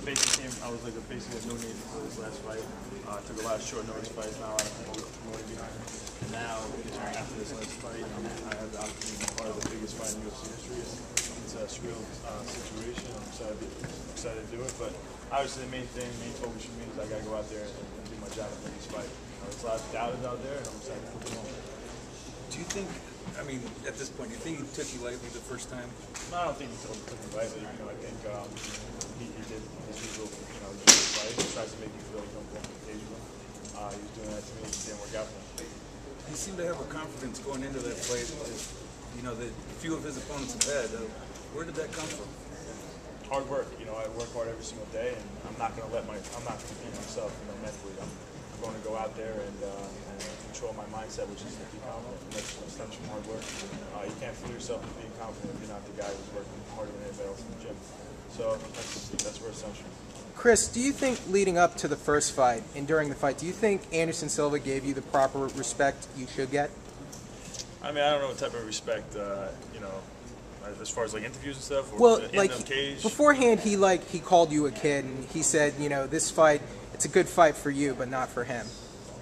Basically, I was like basically a no-name for this last fight. Took a lot of short notice fights, not a lot of promoting behind me. And now, after this last fight, I have the opportunity to be part of the biggest fight in UFC history. It's a surreal situation. I'm excited to do it. But obviously, the main focus for me is I got to go out there and do my job and win this fight. There's a lot of doubters out there, and I'm excited to put them on. Do you think, I mean, at this point, do you think he took you lightly the first time? No, I don't think he took me lightly. I think he did his usual, fight. He tries to make me feel like I'm going to cage with him. He was doing that to me. It didn't work out for him. He seemed to have a confidence going into that fight, that few of his opponents have had. Where did that come from? Hard work. I work hard every single day, and I'm not going to I'm not going to compete myself, mentally. I'm going to go out there and control my mindset, which is to be confident. And that stems from hard work. You can't fool yourself into being confident if you're not the guy who's working harder than anybody else in the gym. So that's where it stems from. Chris, do you think leading up to the first fight and during the fight, do you think Anderson Silva gave you the proper respect you should get? I mean, I don't know what type of respect, as far as like interviews and stuff. Or well, in the cage. Beforehand, he called you a kid, and he said, this fight, it's a good fight for you, but not for him.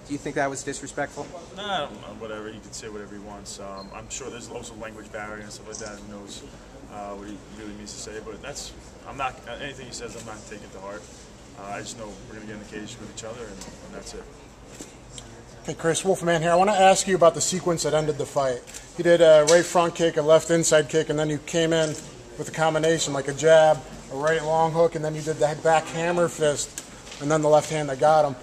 Do you think that was disrespectful? Nah, whatever. He can say whatever he wants. I'm sure there's also language barrier and stuff like that. Who knows what he really means to say? But I'm not anything he says. I'm not taking it to heart. I just know we're gonna get in the cage with each other, and that's it. Hey, Chris, Wolfman here. I want to ask you about the sequence that ended the fight. You did a right front kick, a left inside kick, and then you came in with a combination like a jab, a right long hook, and then you did that back hammer fist, and then the left hand that got him.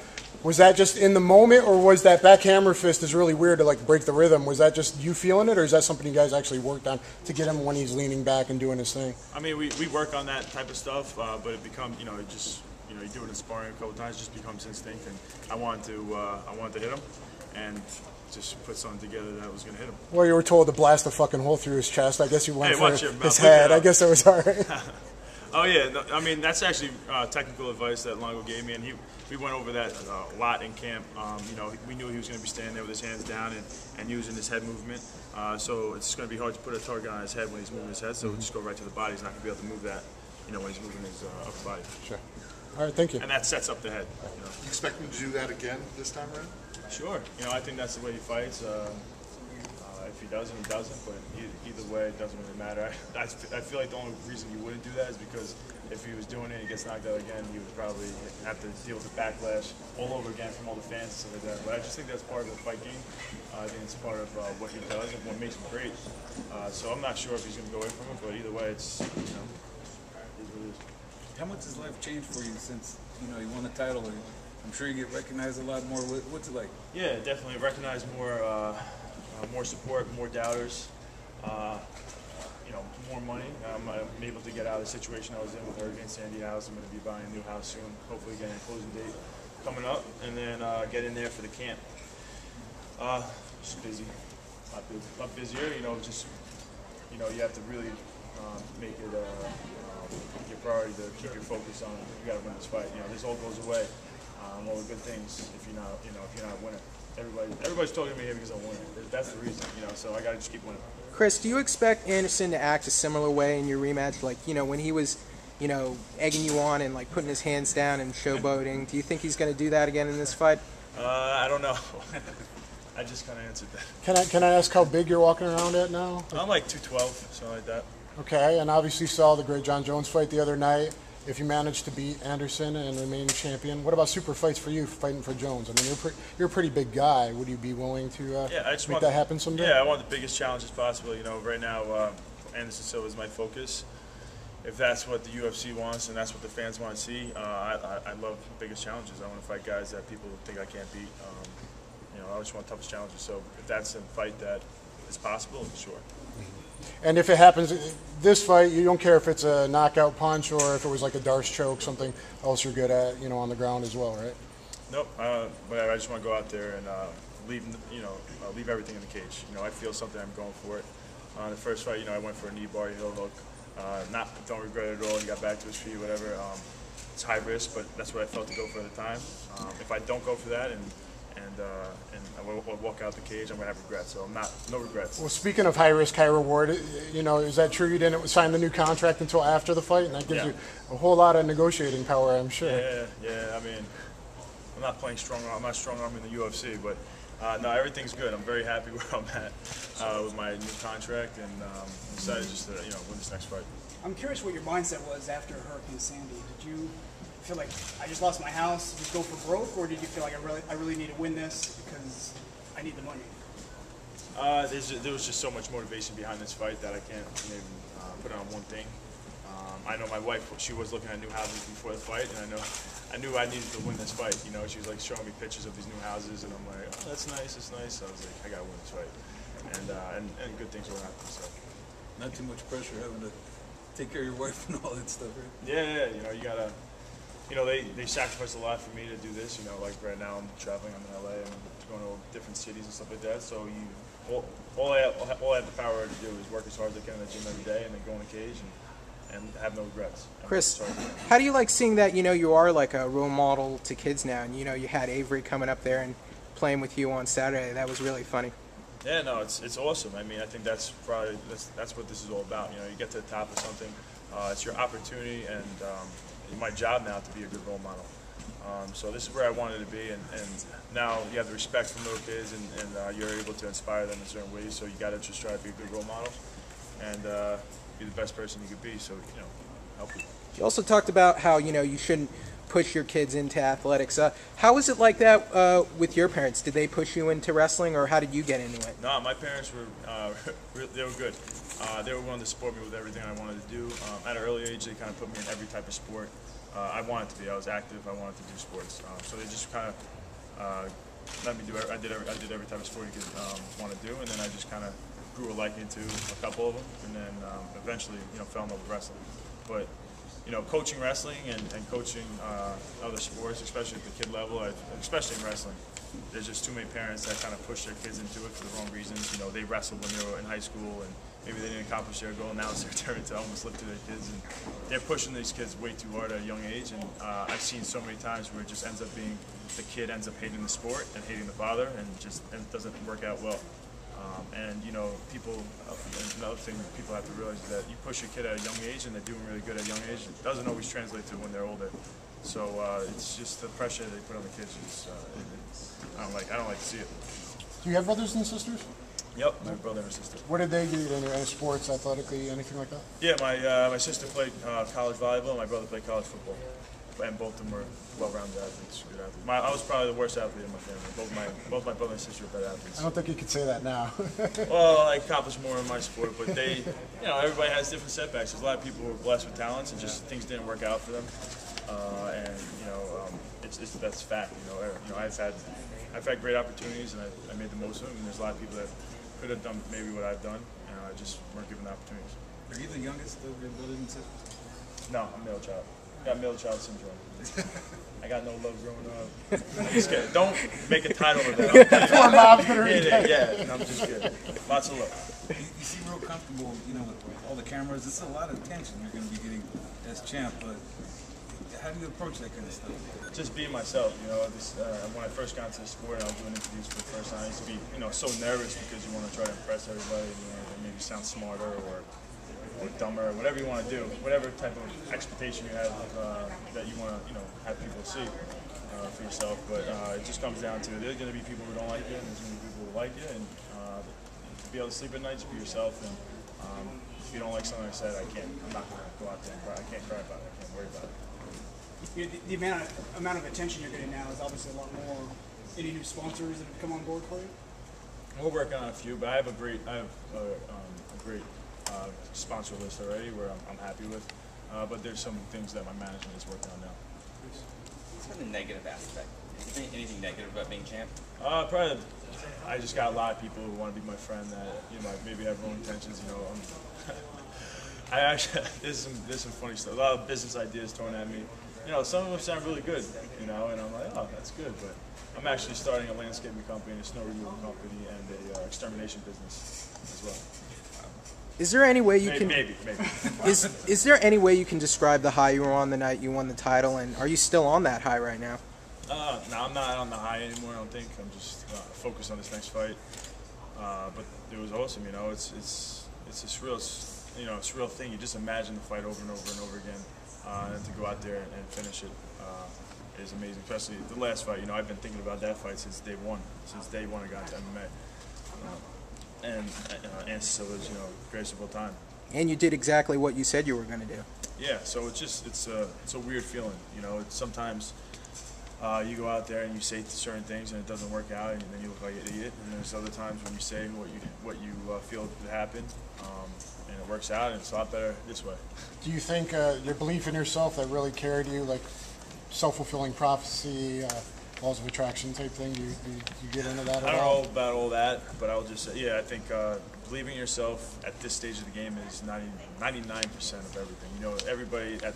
Was that just in the moment, or was that back hammer fist is really weird to break the rhythm? Was that just you feeling it, or is that something you guys actually worked on to get him when he's leaning back and doing his thing? I mean, we work on that type of stuff, but it becomes, you do it in sparring a couple times, it just becomes instinct, and I wanted to hit him, and just put something together that was going to hit him. Well, you were told to blast a fucking hole through his chest. I guess you went for his head. head. I guess that was all right. Oh yeah, no, I mean that's actually technical advice that Longo gave me, and we went over that a lot in camp. We knew he was going to be standing there with his hands down and using his head movement. So it's going to be hard to put a target on his head when he's moving his head. So we'll just go right to the body. He's not going to be able to move that, when he's moving his upper body. Sure. All right, thank you. And that sets up the head. You expect him to do that again this time around? Sure. I think that's the way he fights. If he doesn't, he doesn't. But either way, it doesn't really matter. I feel like the only reason he wouldn't do that is because if he was doing it and he gets knocked out again, he would probably have to deal with the backlash all over again from all the fans and stuff like that. But I just think that's part of the fight game. I think it's part of what he does and what makes him great. So I'm not sure if he's going to go away from it, but either way, it's what it is. How much has life changed for you since you won the title? I'm sure you get recognized a lot more. What's it like? Yeah, definitely recognize more support, more doubters, more money. I'm able to get out of the situation I was in with Hurricane Sandy house. I'm going to be buying a new house soon, hopefully getting a closing date coming up, and then get in there for the camp. Just busy, a lot busier. You have to really make it your priority to keep your focus on. You got to win this fight. This all goes away. All the good things if you're not a winner. Everybody's talking to me here because I'm winning. That's the reason, so I got to just keep winning. Chris, do you expect Anderson to act a similar way in your rematch? When he was, egging you on and putting his hands down and showboating, do you think he's going to do that again in this fight? I don't know. I just kind of answered that. Can I ask how big you're walking around at now? I'm like 212, something like that. Okay, and obviously saw the great John Jones fight the other night. If you manage to beat Anderson and remain champion, what about super fights for you fighting for Jones? I mean, you're a pretty big guy. Would you be willing to make that happen someday? Yeah, I want the biggest challenges possible. Right now, Anderson Silva is my focus. If that's what the UFC wants and that's what the fans want to see, I love the biggest challenges. I want to fight guys that people think I can't beat. I just want the toughest challenges. So if that's a fight that is possible, sure. And if it happens, this fight, you don't care if it's a knockout punch or if it was like a Darce choke, something else you're good at, on the ground as well, right? Nope. But I just want to go out there and leave everything in the cage. I feel something, I'm going for it. The first fight, I went for a knee bar, heel hook. Don't regret it at all. He got back to his feet, whatever. It's high risk, but that's what I felt to go for at the time. If I don't go for that and and I will walk out the cage. I'm gonna have regrets. So no regrets. Well, speaking of high risk, high reward, you know, is that true? You didn't sign the new contract until after the fight, and that gives you a whole lot of negotiating power, I'm sure. Yeah. I mean, I'm not playing strong arm. I'm not strong arm in the UFC, but no, everything's good. I'm very happy where I'm at with my new contract, and I'm excited just to win this next fight. I'm curious what your mindset was after Hurricane Sandy. Did you feel like I just lost my house, just go for broke, or did you feel like I really need to win this because I need the money? There was just so much motivation behind this fight that I can't even put it on one thing. I know my wife; she was looking at new houses before the fight, and I knew I needed to win this fight. You know, she was like showing me pictures of these new houses, and I'm like, oh, that's nice, it's nice. So I was like, I gotta win this fight, and good things will happen. So. Not too much pressure having to take care of your wife and all that stuff, right? Yeah, you gotta. They sacrificed a lot for me to do this. Like right now I'm traveling. I'm in LA and going to different cities and stuff like that. So all I have the power to do is work as hard as I can in the gym every day, and then go in the cage and have no regrets. Chris, how do you like seeing that, you are like a role model to kids now, and you had Avery coming up there and playing with you on Saturday? That was really funny. Yeah, no, it's awesome. I mean, I think that's probably that's what this is all about. You get to the top of something. It's your opportunity, and it's my job now to be a good role model. So this is where I wanted to be, and now you have the respect from little kids, and you're able to inspire them in certain ways. So you got to just try to be a good role model, and be the best person you could be. So help people. You also talked about how you shouldn't push your kids into athletics. How was it like that with your parents? Did they push you into wrestling, or how did you get into it? No, my parents were they were good. They were willing to support me with everything I wanted to do. At an early age, they kind of put me in every type of sport I wanted to be. I was active. I wanted to do sports. So they just kind of let me do. I did every type of sport you could want to do, and then I just kind of grew a liking to a couple of them, and then eventually fell in love with wrestling. But coaching wrestling and coaching other sports, especially at the kid level, especially in wrestling, there's just too many parents that kind of push their kids into it for the wrong reasons. They wrestled when they were in high school, and maybe they didn't accomplish their goal. Now it's their turn to almost live to their kids, and they're pushing these kids way too hard at a young age. And I've seen so many times where it just ends up being the kid ends up hating the sport and hating the father, and it doesn't work out well. Another thing people have to realize is that you push your kid at a young age and they're doing really good at a young age, it doesn't always translate to when they're older. So it's just the pressure they put on the kids. I don't like to see it. Do you have brothers and sisters? Yep, my brother and sister. What did they do? Any sports, athletically, anything like that? Yeah, my sister played college volleyball, my brother played college football. And both of them were well-rounded athletes, good athletes. I was probably the worst athlete in my family. Both my brother and sister were better athletes. I don't think you could say that now. Well, I accomplished more in my sport, but they, everybody has different setbacks. There's a lot of people who are blessed with talents, and just things didn't work out for them. That's fact. I've had great opportunities, and I made the most of them. And there's a lot of people that could have done maybe what I've done, and I just weren't given the opportunities. Are you the youngest of your brothers and sisters? No, I'm middle child. I got middle child syndrome. I got no love growing up. I'm just kidding. Don't make a title of that. Poor mom's gonna read that. Yeah, I'm just kidding. Lots of love. You seem real comfortable, with all the cameras. It's a lot of attention you're going to be getting as champ, but how do you approach that kind of stuff? Just being myself, when I first got into the sport and I was doing interviews for the first time, I used to be, so nervous because you want to try to impress everybody, maybe sound smarter or dumber, whatever you want to do, whatever type of expectation you have that you want to, have people see for yourself. But it just comes down to there's going to be people who don't like you, and there's going to be people who like you, and to be able to sleep at night, just be yourself. And if you don't like something I said, I'm not going to go out there and cry. I can't cry about it. I can't worry about it. The amount of attention you're getting now is obviously a lot more. Any new sponsors that have come on board for you? We're working on a few, but I have a great sponsor list already where I'm happy with. But there's some things that my management is working on now. What's been the negative aspect? Anything negative about being champ? Probably, I just got a lot of people who want to be my friend that maybe have wrong intentions. I actually there's some funny stuff. A lot of business ideas thrown at me. Some of them sound really good. And I'm like, oh, that's good. But I'm actually starting a landscaping company, a snow removal company, and a extermination business as well. Is there any way you can? Maybe. Is there any way you can describe the high you were on the night you won the title, and are you still on that high right now? No, I'm not on the high anymore. I don't think. I'm just focused on this next fight. But it was awesome. You know, it's a surreal thing. You just imagine the fight over and over and over again, and to go out there and finish it is amazing. Especially the last fight. You know, I've been thinking about that fight since day one. Since day one, I got into MMA. And Silva's, greatest of all time. And you did exactly what you said you were going to do. Yeah, so it's a weird feeling, It's sometimes you go out there and you say certain things and it doesn't work out, and then you look like an idiot. And there's other times when you say what you feel would happen, and it works out, and it's a lot better this way. Do you think your belief in yourself that really carried you, like self-fulfilling prophecy, laws of attraction type thing? Do you get into that at all? I don't know about all that, but I'll just say, yeah, I think believing in yourself at this stage of the game is 99% of everything. Everybody at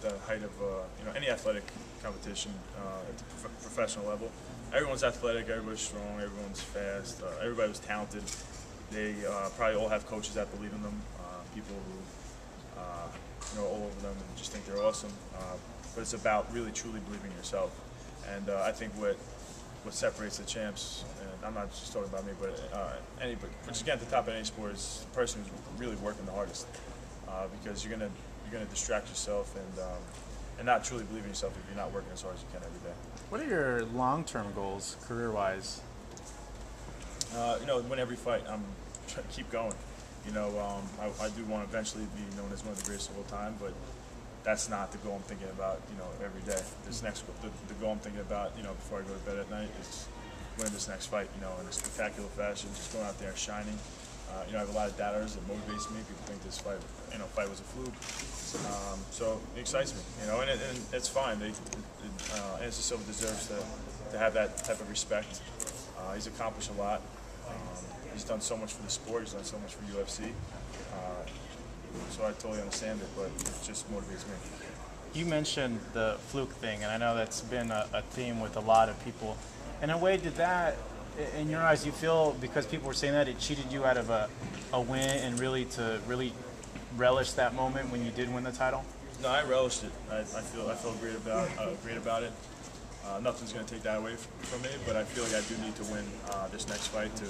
the height of any athletic competition at the professional level, everyone's athletic, everybody's strong, everyone's fast, everybody was talented. They probably all have coaches that believe in them, people who all over them and just think they're awesome. But it's about really truly believing in yourself. And I think what separates the champs, and I'm not just talking about me, but anybody, but just get at the top of any sport is the person who's really working the hardest, because you're gonna distract yourself and not truly believe in yourself if you're not working as hard as you can every day. What are your long-term goals, career-wise? Win every fight. I'm trying to keep going. I do want to eventually be known as one of the greatest of all time, but that's not the goal I'm thinking about, every day. The goal I'm thinking about, before I go to bed at night is winning this next fight, in a spectacular fashion, just going out there and shining. I have a lot of doubters. It motivates me. People think this fight, fight was a fluke. So it excites me, and it's fine. Anderson Silva deserves to have that type of respect. He's accomplished a lot. He's done so much for the sport. He's done so much for UFC. So I totally understand it, but it just motivates me. You mentioned the fluke thing, and I know that's been a theme with a lot of people. In a way, did that, in your eyes, you feel because people were saying that it cheated you out of a win, and really to relish that moment when you did win the title? No, I relished it. I felt great about it. Nothing's going to take that away from me, but I feel like I do need to win this next fight to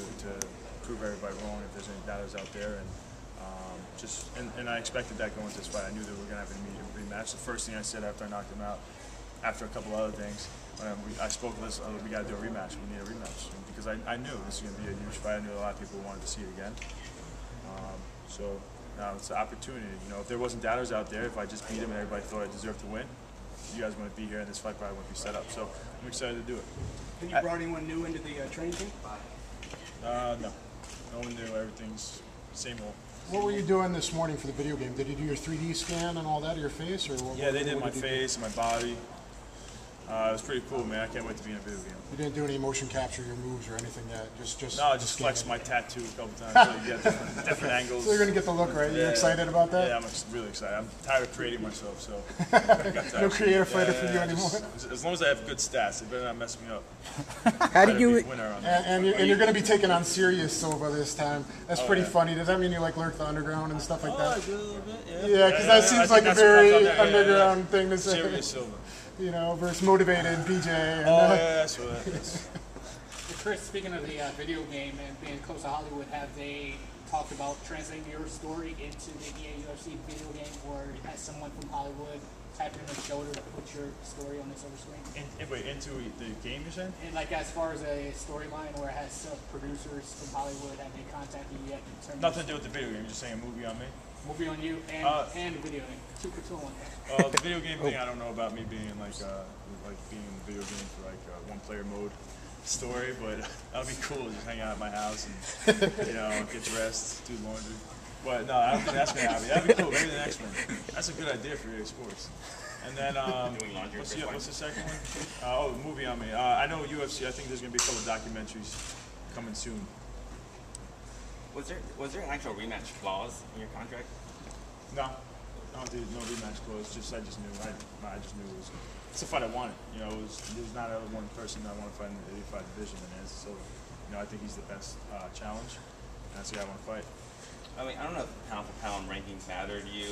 prove everybody wrong if there's any doubters out there. And I expected that going into this fight. I knew that we were going to have an immediate rematch. The first thing I said after I knocked him out, after a couple other things, I spoke with us, we got to do a rematch. We need a rematch. Because I knew this was going to be a huge fight. I knew a lot of people wanted to see it again. So now it's an opportunity. If there wasn't doubters out there, if I just beat him and everybody thought I deserved to win, you guys wouldn't be here and this fight probably wouldn't be set up. So I'm excited to do it. Have you brought anyone new into the training team? No. No one new. Everything's same old. What were you doing this morning for the video game? Did you do your 3D scan and all that of your face? Or yeah, they did my face and my body. It was pretty cool, man. I can't wait to be in a video game. You didn't do any motion capture your moves or anything yet? No, I just flexed my tattoo a couple times so you get different angles. So you're going to get the look, right? You're excited about that? Yeah, I'm really excited. I'm tired of creating myself, so. No creative fighter for you anymore? As long as I have good stats, they better not mess me up. How did you... And you're going to be taking on serious Silva this time. That's pretty funny. Does that mean you lurk the underground and stuff like that? I do a little bit, yeah. Yeah, because that seems like a very underground thing to say. Serious Silva. Versus motivated BJ. And, that's what that is. Chris, speaking of the video game and being close to Hollywood, have they talked about translating your story into the EA UFC video game, or has someone from Hollywood tapped on your shoulder to put your story on this other screen? Wait, into the game you're saying? And as far as a storyline where it has producers from Hollywood, have they contacted you yet? Nothing to do with the video game, you're just saying a movie on me? Movie on you and video game. Two for two on that. The video game thing, I don't know about me being being in the video game for one player mode story, but that'd be cool. Just hang out at my house and get dressed, do laundry. But no, I don't think that's gonna happen. That'd be cool. Maybe the next one. That's a good idea for EA Sports. And then what's the second one? Movie on me. I know UFC. I think there's gonna be a couple of documentaries coming soon. Was there an actual rematch clause in your contract? No, no rematch clause. I just knew it was. It's a fight I wanted. There's not one person that I want to fight in the 85 division, and so I think he's the best challenge. And that's the guy I want to fight. I mean, I don't know if pound for pound rankings matter to you,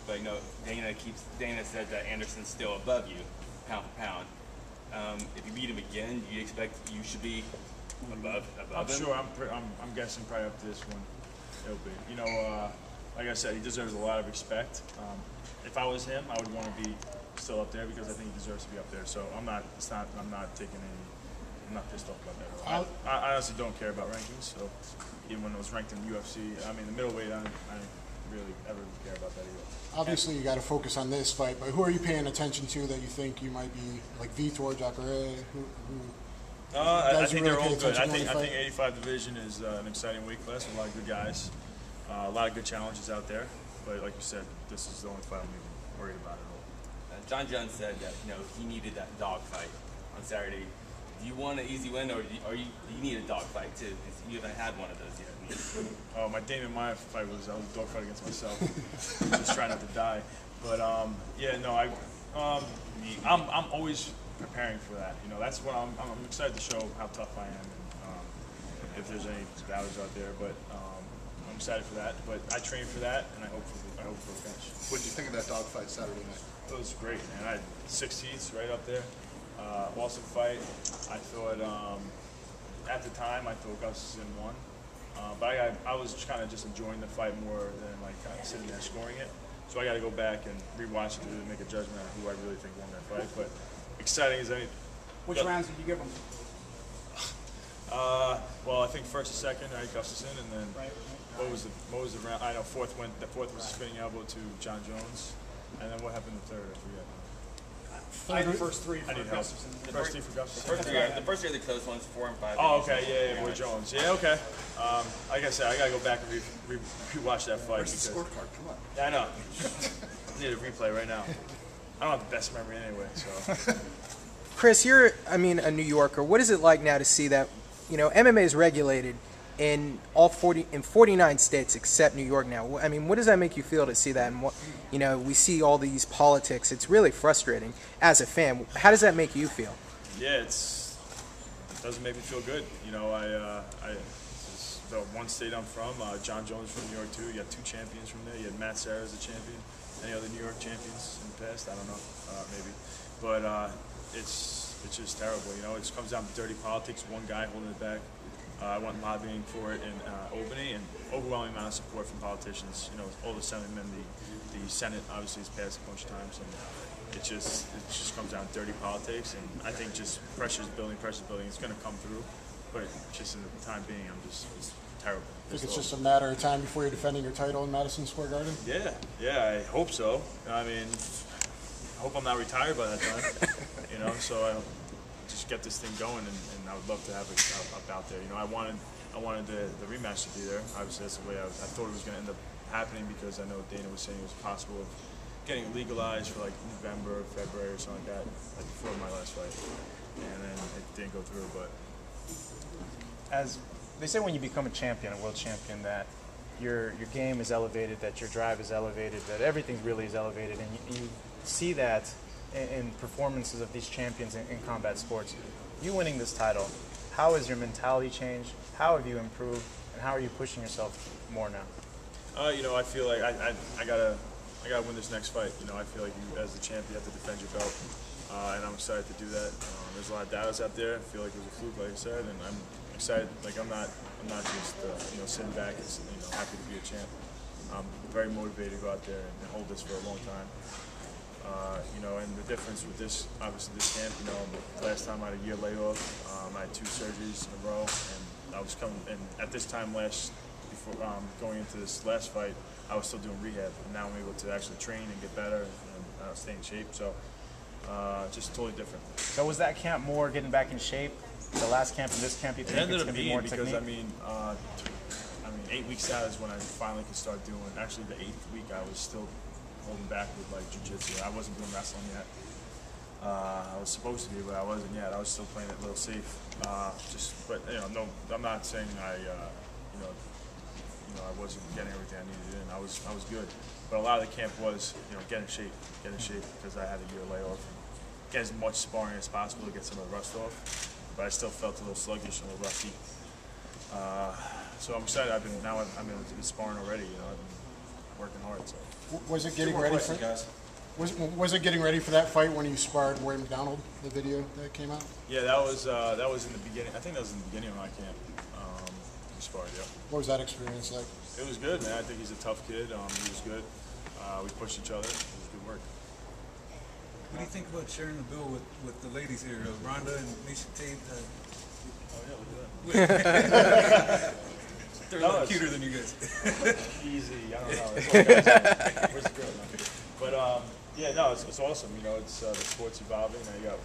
but Dana said that Anderson's still above you, pound for pound. If you beat him again, do you expect you should be above I'm him? sure. I'm guessing probably up to this one. It'll be. You know, like I said, he deserves a lot of respect. If I was him, I would want to be still up there because I think he deserves to be up there. So I'm not. It's not. I'm not taking any. I'm not pissed off about that at all. I honestly don't care about rankings. So even when it was ranked in UFC, I mean the middleweight, I didn't really ever care about that either. Obviously, you got to focus on this fight, but who are you paying attention to that you think you might be like Vitor, Jacare? I think they're all good. I think 85 division is an exciting weight class with a lot of good guys, a lot of good challenges out there. But like you said, this is the only fight I'm even worried about at all. John Jones said that he needed that dog fight on Saturday. Do you want an easy win, or you need a dog fight too? Because you haven't had one of those yet. Oh, my Damon Maya fight was a dog fight against myself. Just trying not to die. But yeah, no, I'm always preparing for that. You know, that's what I'm excited to show how tough I am, and if there's any doubters out there. But I'm excited for that. But I train for that, and I hope for a finish. What did you think of that dog fight Saturday night? It was great, man. I had 6 heats right up there. Awesome fight. I thought at the time I thought Gustafsson won, but I was kind of just enjoying the fight more than like kind of sitting there scoring it. So I got to go back and rewatch it to make a judgment on who I really think won that fight. But exciting as anything. Which rounds did you give him? Well, I think first and second, I had Gustafsson, and then what was the round? I know the fourth was a spinning elbow to John Jones, and then what happened the third? I forget. I had the first three for I need help. Gustafsson. First three for Gustafsson. The first three are the close ones, 4 and 5. Oh, okay, yeah, Boy Jones. Yeah, okay. Like I said, I gotta go back and rewatch that fight. Where's the scorecard? Come on. Yeah, I know. I need a replay right now. I don't have the best memory anyway, so. Chris, you're, a New Yorker. What is it like now to see that, MMA is regulated in 49 states except New York now? I mean, what does that make you feel to see that? And what, we see all these politics. It's really frustrating as a fan. How does that make you feel? Yeah, it doesn't make me feel good. This is the one state I'm from. John Jones from New York too. You got 2 champions from there. You had Matt Serra as a champion. Any other New York champions in the past? I don't know, maybe. But it's just terrible. It just comes down to dirty politics. One guy holding it back. I went lobbying for it in Albany, and overwhelming amount of support from politicians. All the Assemblymen, the Senate obviously has passed a bunch of times, and it just comes down to dirty politics. And I think just pressure's building. It's going to come through, but just in the time being, it's terrible. I think it's just a matter of time before you're defending your title in Madison Square Garden. Yeah, I hope so. I mean, I hope I'm not retired by that time. So I just get this thing going, and I would love to have it out there. I wanted the rematch to be there. Obviously, that's the way I thought it was going to end up happening, because I know Dana was saying it was possible of getting it legalized for like November, February, or something like that, like before my last fight, and then it didn't go through. But As they say, when you become a champion, a world champion, that your game is elevated, that your drive is elevated, that everything really is elevated, and you see that in performances of these champions in combat sports. You winning this title, how has your mentality changed? How have you improved? And how are you pushing yourself more now? I feel like I gotta win this next fight. I feel like you, as the champion, have to defend your belt, and I'm excited to do that. There's a lot of doubters out there. I feel like it was a fluke, like I said, and I'm excited. Like I'm not just sitting back and happy to be a champ. I'm very motivated to go out there and hold this for a long time. And the difference with this, obviously this camp, last time I had a year layoff, I had 2 surgeries in a row, and I was and at this time before going into this last fight, I was still doing rehab, and now I'm able to actually train and get better and stay in shape, so just totally different. So was that camp more getting back in shape? The last camp and this camp, you think it's going to be more because technique? 8 weeks out is when I finally could start doing. Actually, the 8th week I was still holding back with like jiu-jitsu. I wasn't doing wrestling yet. I was supposed to be, but I wasn't yet. I was still playing it a little safe. But no, I'm not saying I wasn't getting everything I needed in. I was good, but a lot of the camp was get in shape because I had a year layoff. And get as much sparring as possible to get some of the rust off. But I still felt a little sluggish and a little rusty. So I'm excited. I'm able to be sparring already. I've been working hard. So. Was it getting ready for? Guys. Was it getting ready for that fight when you sparred Roy McDonald? The video that came out. Yeah, that was in the beginning. I think that was in the beginning of my camp. We sparred, yeah. What was that experience like? It was good, man. I think he's a tough kid. He was good. We pushed each other. It was good work. What do you think about sharing the bill with the ladies here, Rhonda and Misha Tate? Oh yeah, look at that. They're a lot cuter than you guys. Easy. I don't know. It's all guys. Where's the girl? But yeah, no, it's awesome. You know, it's the sport's evolving. Now you got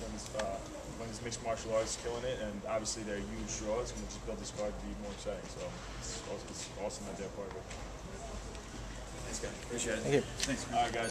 women's mixed martial arts killing it, and obviously they're huge draws, and we just build this card to be more exciting. So it's awesome that they're part of it. Thanks, guys. Appreciate it. Thank you. Thanks. All right, guys.